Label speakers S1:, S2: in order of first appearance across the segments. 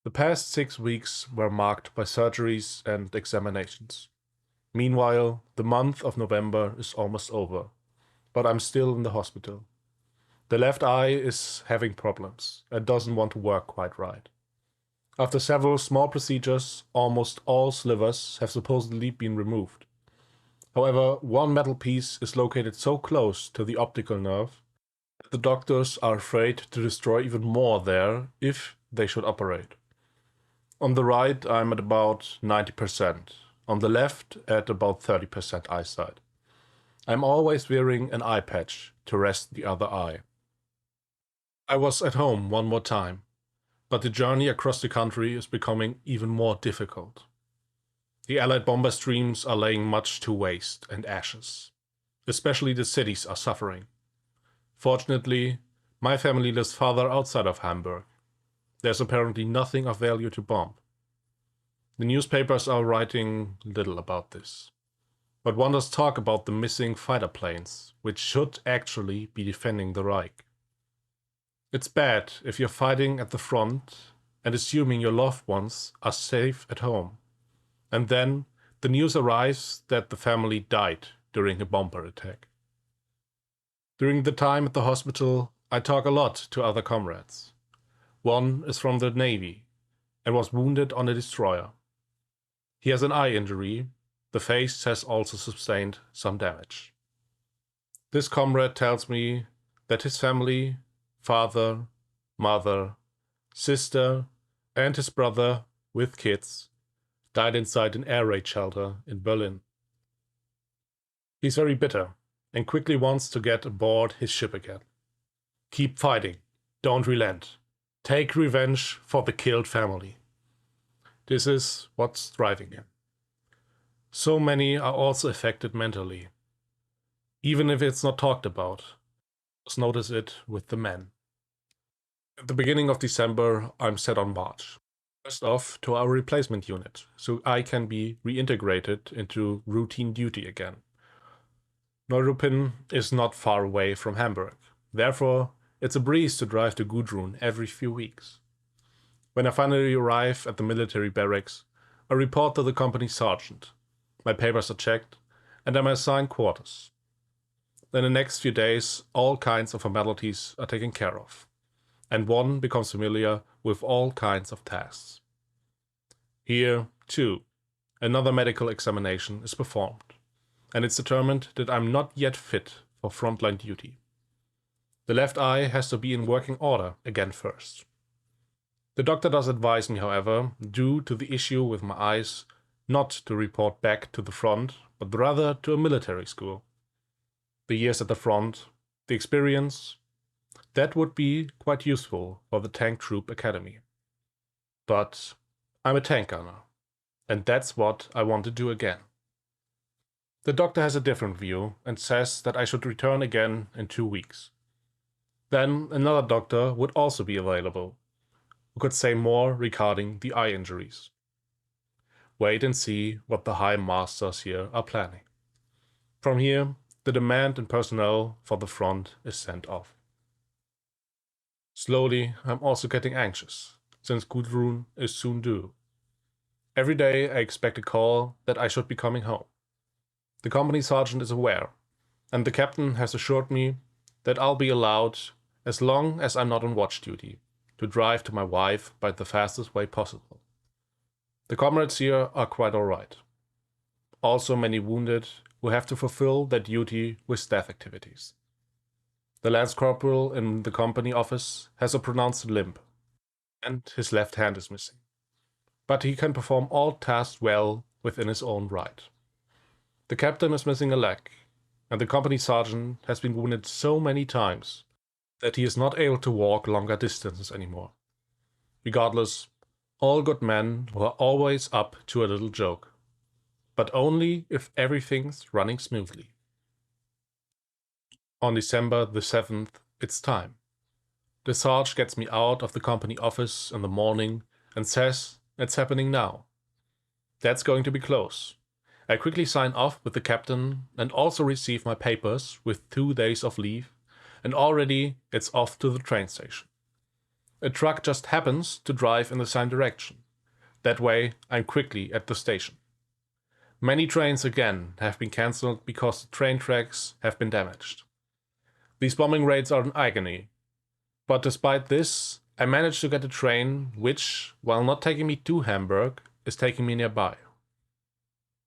S1: The past 6 weeks were marked by surgeries and examinations. Meanwhile, the month of November is almost over, but I'm still in the hospital. The left eye is having problems and doesn't want to work quite right. After several small procedures, almost all slivers have supposedly been removed. However, one metal piece is located so close to the optical nerve that the doctors are afraid to destroy even more there if they should operate. On the right, I'm at about 90%. On the left, at about 30% eyesight. I'm always wearing an eye patch to rest the other eye. I was at home one more time, but the journey across the country is becoming even more difficult. The Allied bomber streams are laying much to waste and ashes. Especially the cities are suffering. Fortunately, my family lives farther outside of Hamburg. There's apparently nothing of value to bomb. The newspapers are writing little about this. But one does talk about the missing fighter planes, which should actually be defending the Reich. It's bad if you're fighting at the front and assuming your loved ones are safe at home. And then the news arrives that the family died during a bomber attack. During the time at the hospital, I talk a lot to other comrades. One is from the Navy and was wounded on a destroyer. He has an eye injury. The face has also sustained some damage. This comrade tells me that his family, father, mother, sister, and his brother, with kids, died inside an air raid shelter in Berlin. He's very bitter and quickly wants to get aboard his ship again. Keep fighting. Don't relent. Take revenge for the killed family. This is what's driving him. So many are also affected mentally. Even if it's not talked about, just notice it with the men. At the beginning of December, I'm set on march. First off to our replacement unit, so I can be reintegrated into routine duty again. Neuruppin is not far away from Hamburg. Therefore, it's a breeze to drive to Gudrun every few weeks. When I finally arrive at the military barracks, I report to the company sergeant. My papers are checked, and I'm assigned quarters. In the next few days, all kinds of formalities are taken care of, and one becomes familiar with all kinds of tasks. Here, too, another medical examination is performed, and it's determined that I'm not yet fit for frontline duty. The left eye has to be in working order again first. The doctor does advise me, however, due to the issue with my eyes, not to report back to the front, but rather to a military school. The years at the front, the experience, that would be quite useful for the Tank Troop Academy. But I'm a tank gunner, and that's what I want to do again. The doctor has a different view and says that I should return again in 2 weeks. Then another doctor would also be available, who could say more regarding the eye injuries. Wait and see what the high masters here are planning. From here, the demand in personnel for the front is sent off. Slowly, I'm also getting anxious, since Gudrun is soon due. Every day I expect a call that I should be coming home. The company sergeant is aware, and the captain has assured me that I'll be allowed, as long as I'm not on watch duty, to drive to my wife by the fastest way possible. The comrades here are quite alright. Also many wounded who have to fulfill their duty with staff activities. The lance corporal in the company office has a pronounced limp, and his left hand is missing. But he can perform all tasks well within his own right. The captain is missing a leg, and the company sergeant has been wounded so many times that he is not able to walk longer distances anymore. Regardless, all good men who are always up to a little joke, but only if everything's running smoothly. On December the 7th, it's time. The Sarge gets me out of the company office in the morning and says it's happening now. That's going to be close. I quickly sign off with the captain and also receive my papers with 2 days of leave, and already it's off to the train station. A truck just happens to drive in the same direction. That way, I'm quickly at the station. Many trains again have been cancelled because the train tracks have been damaged. These bombing raids are an agony. But despite this, I managed to get a train which, while not taking me to Hamburg, is taking me nearby.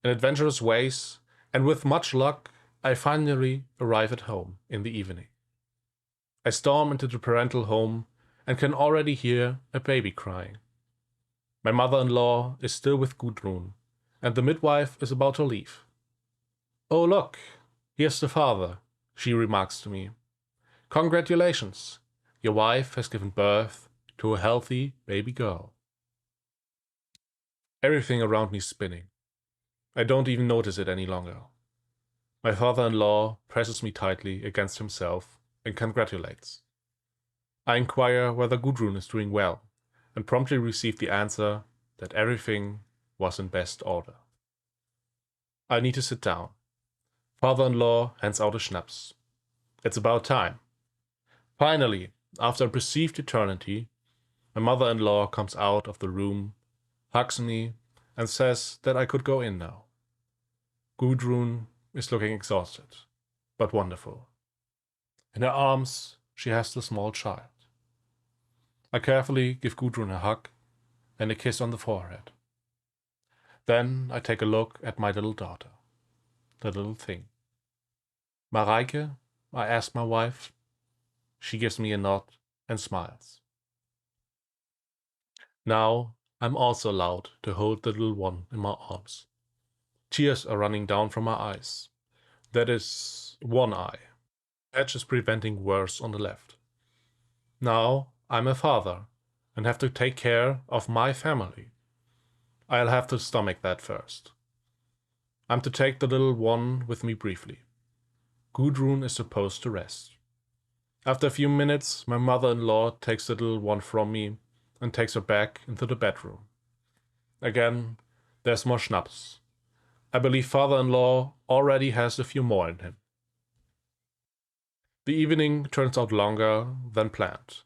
S1: In adventurous ways, and with much luck, I finally arrive at home in the evening. I storm into the parental home and can already hear a baby crying. My mother-in-law is still with Gudrun, and the midwife is about to leave. "Oh, look, here's the father," she remarks to me. "Congratulations, your wife has given birth to a healthy baby girl." Everything around me is spinning. I don't even notice it any longer. My father-in-law presses me tightly against himself and congratulates. I inquire whether Gudrun is doing well, and promptly receive the answer that everything was in best order. I need to sit down. Father-in-law hands out a schnapps. It's about time. Finally, after a perceived eternity, my mother-in-law comes out of the room, hugs me, and says that I could go in now. Gudrun is looking exhausted, but wonderful. In her arms, she has the small child. I carefully give Gudrun a hug and a kiss on the forehead. Then I take a look at my little daughter, the little thing. "Mareike?" I ask my wife. She gives me a nod and smiles. Now I'm also allowed to hold the little one in my arms. Tears are running down from my eyes. That is one eye. Patch is preventing worse on the left. Now I'm a father and have to take care of my family. I'll have to stomach that first. I'm to take the little one with me briefly. Gudrun is supposed to rest. After a few minutes, my mother-in-law takes the little one from me and takes her back into the bedroom. Again, there's more schnapps. I believe father-in-law already has a few more in him. The evening turns out longer than planned,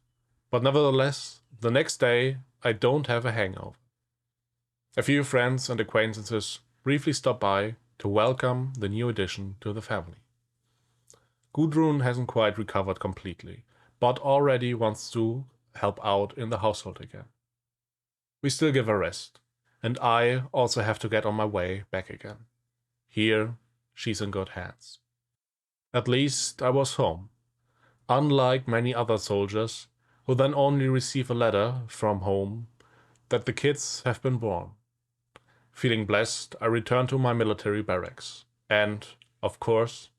S1: but nevertheless, the next day I don't have a hangover. A few friends and acquaintances briefly stop by to welcome the new addition to the family. Gudrun hasn't quite recovered completely, but already wants to help out in the household again. We still give her rest, and I also have to get on my way back again. Here, she's in good hands. At least I was home, unlike many other soldiers who then only receive a letter from home that the kids have been born. Feeling blessed, I return to my military barracks, and, of course,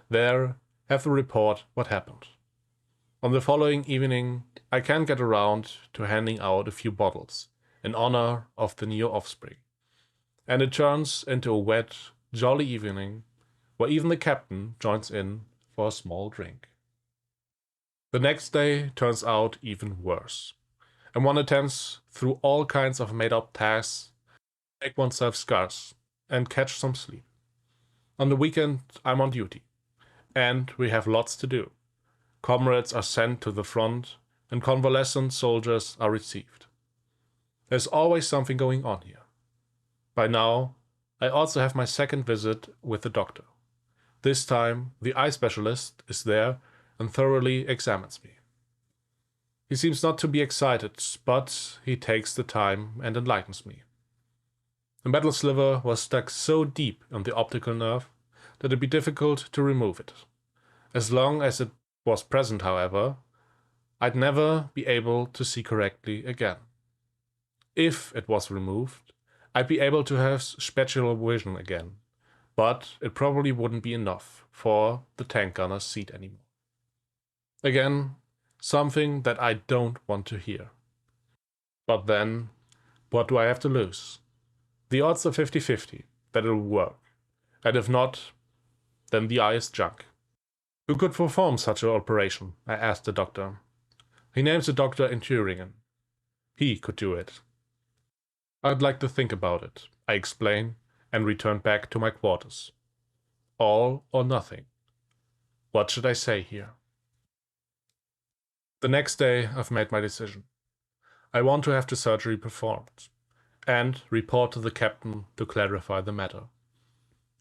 S1: there have to report what happened. On the following evening, I can get around to handing out a few bottles in honor of the new offspring, and it turns into a wet, jolly evening where even the captain joins in for a small drink. The next day turns out even worse, and one attempts through all kinds of made-up tasks, make oneself scarce, and catch some sleep. On the weekend, I'm on duty, and we have lots to do. Comrades are sent to the front, and convalescent soldiers are received. There's always something going on here. By now, I also have my second visit with the doctor. This time, the eye specialist is there and thoroughly examines me. He seems not to be excited, but he takes the time and enlightens me. The metal sliver was stuck so deep in the optical nerve that it'd be difficult to remove it. As long as it was present, however, I'd never be able to see correctly again. If it was removed, I'd be able to have spatial vision again, but it probably wouldn't be enough for the tank gunner's seat anymore. Again, something that I don't want to hear. But then, what do I have to lose? The odds are 50-50 that it'll work, and if not, then the eye is junk. Who could perform such an operation? I asked the doctor. He names a doctor in Thüringen. He could do it. I'd like to think about it, I explain, and return back to my quarters. All or nothing. What should I say here? The next day, I've made my decision. I want to have the surgery performed and report to the captain to clarify the matter.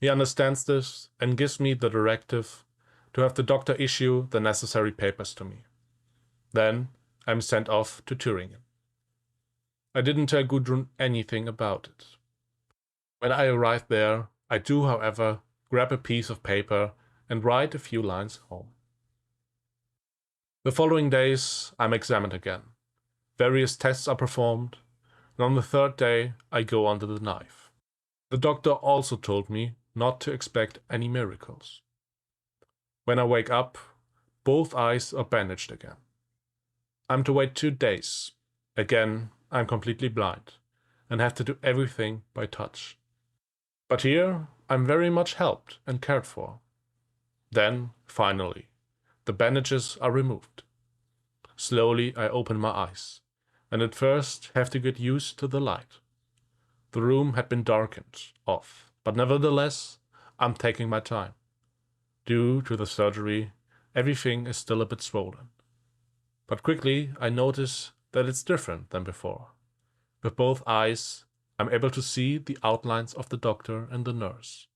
S1: He understands this and gives me the directive to have the doctor issue the necessary papers to me. Then I'm sent off to Thüringen. I didn't tell Gudrun anything about it. When I arrive there, I do, however, grab a piece of paper and write a few lines home. The following days, I'm examined again. Various tests are performed, and on the third day, I go under the knife. The doctor also told me not to expect any miracles. When I wake up, both eyes are bandaged again. I'm to wait 2 days. Again, I'm completely blind and have to do everything by touch. But here, I'm very much helped and cared for. Then, finally, the bandages are removed. Slowly, I open my eyes, and at first have to get used to the light. The room had been darkened off, but nevertheless, I'm taking my time. Due to the surgery, everything is still a bit swollen. But quickly, I notice that it's different than before. With both eyes, I'm able to see the outlines of the doctor and the nurse.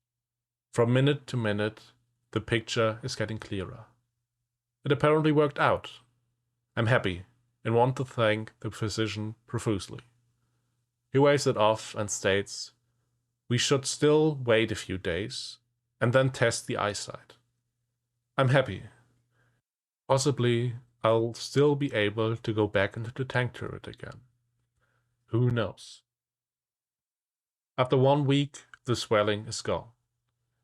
S1: From minute to minute, the picture is getting clearer. It apparently worked out. I'm happy and want to thank the physician profusely. He waves it off and states, "We should still wait a few days and then test the eyesight." I'm happy. Possibly I'll still be able to go back into the tank turret again. Who knows? After 1 week, the swelling is gone,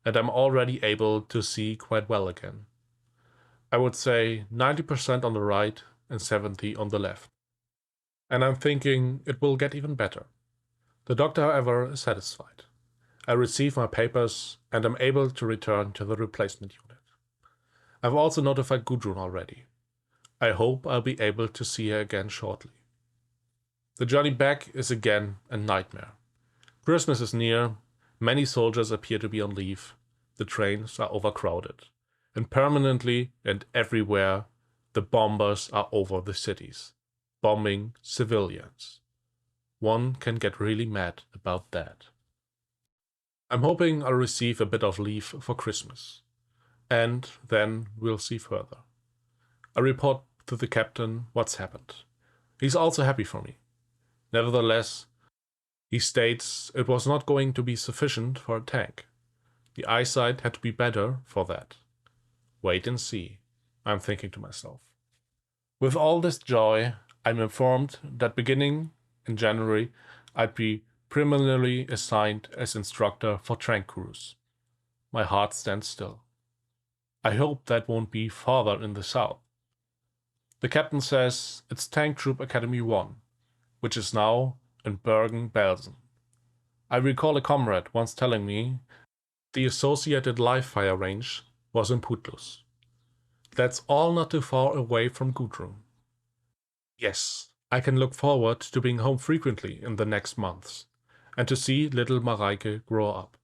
S1: and I'm already able to see quite well again. I would say 90% on the right and 70% on the left. And I'm thinking it will get even better. The doctor, however, is satisfied. I receive my papers and am able to return to the replacement unit. I've also notified Gudrun already. I hope I'll be able to see her again shortly. The journey back is again a nightmare. Christmas is near, many soldiers appear to be on leave, the trains are overcrowded, and permanently and everywhere the bombers are over the cities, bombing civilians. One can get really mad about that. I'm hoping I'll receive a bit of leave for Christmas, and then we'll see further. I report to the captain what's happened. He's also happy for me. Nevertheless, he states it was not going to be sufficient for a tank. The eyesight had to be better for that. Wait and see, I'm thinking to myself. With all this joy, I'm informed that beginning in January, I'd be preliminarily assigned as instructor for tank crews. My heart stands still. I hope that won't be farther in the south. The captain says it's Tank Troop Academy 1, which is now in Bergen-Belsen. I recall a comrade once telling me the associated live fire range was in Putlus. That's all not too far away from Gudrun. Yes, I can look forward to being home frequently in the next months, and to see little Mareike grow up.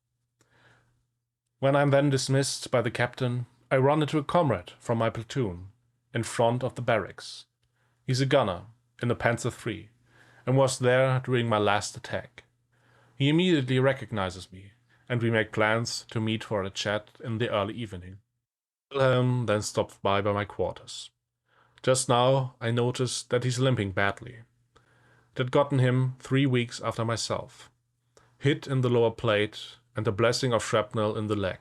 S1: When I'm then dismissed by the captain, I run into a comrade from my platoon, in front of the barracks. He's a gunner in the Panzer III, and was there during my last attack. He immediately recognizes me, and we make plans to meet for a chat in the early evening. Wilhelm then stops by my quarters. Just now I noticed that he's limping badly. It had gotten him 3 weeks after myself. Hit in the lower plate and a blessing of shrapnel in the leg.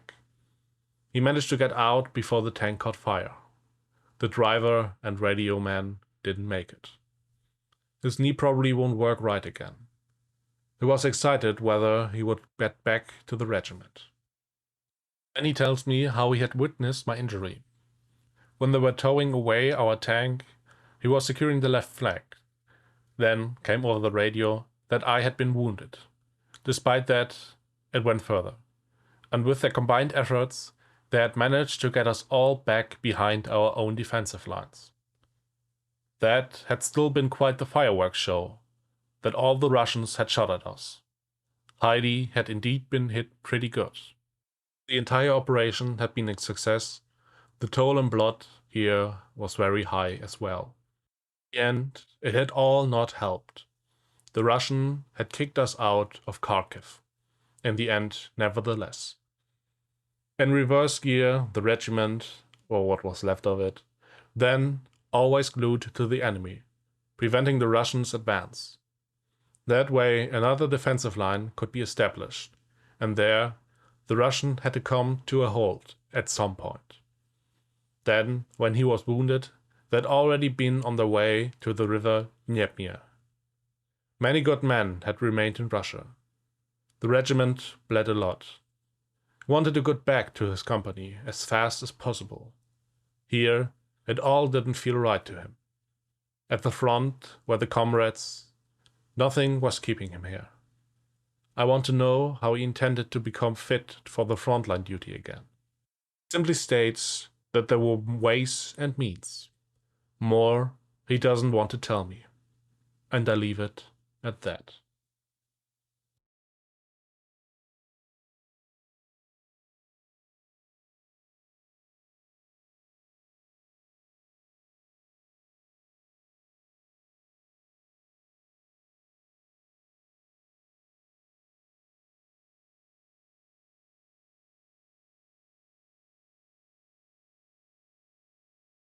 S1: He managed to get out before the tank caught fire. The driver and radio man didn't make it. His knee probably won't work right again. He was excited whether he would get back to the regiment. Then he tells me how he had witnessed my injury. When they were towing away our tank, he was securing the left flank. Then came over the radio that I had been wounded. Despite that, it went further. And with their combined efforts, they had managed to get us all back behind our own defensive lines. That had still been quite the fireworks show, that all the Russians had shot at us. Heidi had indeed been hit pretty good. The entire operation had been a success. The toll in blood here was very high as well. In the end, it had all not helped. The Russian had kicked us out of Kharkiv. In the end, nevertheless. In reverse gear, the regiment, or what was left of it, then always glued to the enemy, preventing the Russians' advance. That way, another defensive line could be established, and there, the Russian had to come to a halt at some point. Then, when he was wounded, they'd already been on their way to the river Dnieper. Many good men had remained in Russia. The regiment bled a lot. He wanted to get back to his company as fast as possible. Here, it all didn't feel right to him. At the front were the comrades. Nothing was keeping him here. I want to know how he intended to become fit for the frontline duty again. It simply states that there were ways and means. More, he doesn't want to tell me. And I leave it at that.